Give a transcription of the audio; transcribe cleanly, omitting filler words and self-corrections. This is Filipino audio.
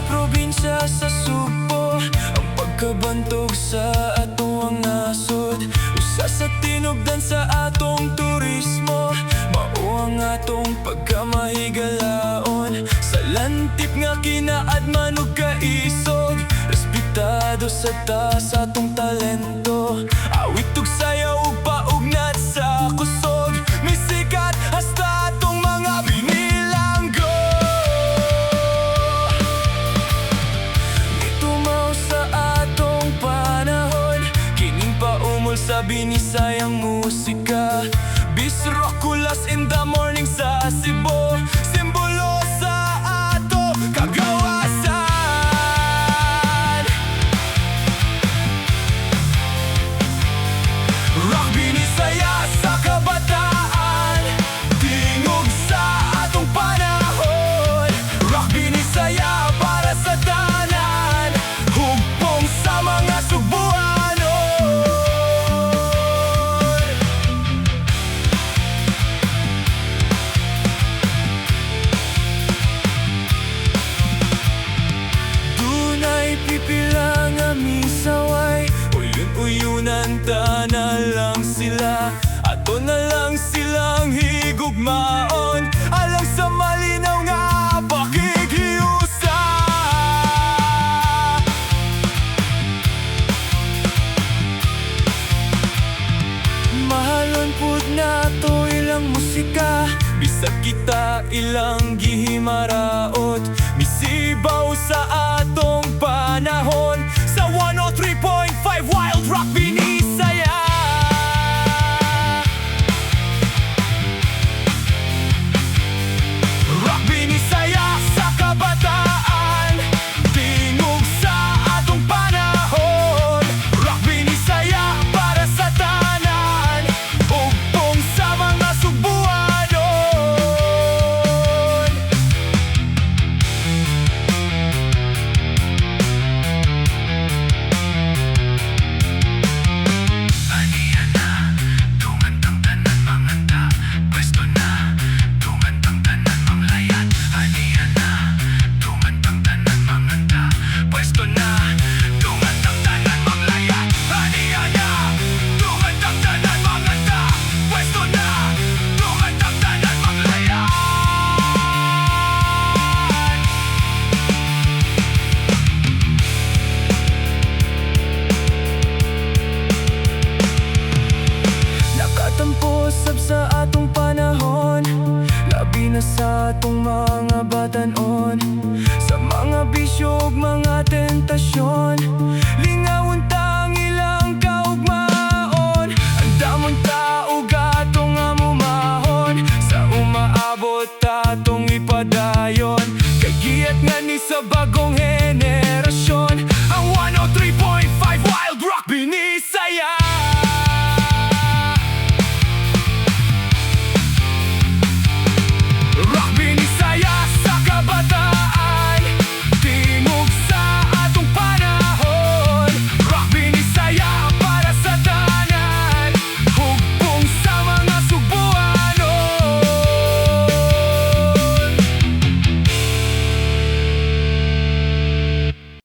probinsya sa Sugbo, ang pagkabantog sa ato ang nasod. Usa sa tinubdan sa atong turismo, mao ang atong pagkamahigalaon. Sa lantip nga kinaadman ug kaisog, respetado sa taas atong talento. Awit ug sayaw ug paugnat sa kusog, may sikat hasta atong mga binilanggo. Gitumaw sa atong panahon, kining paumol sa binisayang musika. Bisrock kulas in the morning sa Cebu, simbolo sa ato kagawasan. Rock binisaya sa kabataan, tingog sa atong panahon. Rock binisaya para sa tanan, hugpong sa mga Subuanon. Dunay pipila nga misaway, uyun-uyunan ta na lang sila. Ato na lang silang higugmaon, alang sa malinaw nga pakighiusa. Mahalon pud nato ilang musika, bisag kita ilang gihimaraot. Misibaw sa atong panahon, sa 103.5 Wild Rock Binisaya. Rock binisaya sa kabataan, tingog sa atong panahon. Rock binisaya para sa tanan, ugpong sa mga Subuanon. Aniya na, dungan tang tanan manganta, pwesto na, dungan tang tanan manglayat. Aniya na, dungan tang tanan manganta, pwesto na, dungan tang tanan manglayat. Aniya na, dungan tang tanan manganta, pwesto na, dungan tang tanan manglayat. Nakatampo sab sa atong panahon, labi na sa atong mga batanon. Sa mga bisyo ug mga tentasyon, lingawon tang ilang kaugmaon. Andamon ta ug atong amumahon, sa umaabot atong ipadayon. Kay giyat nga ni sa bagong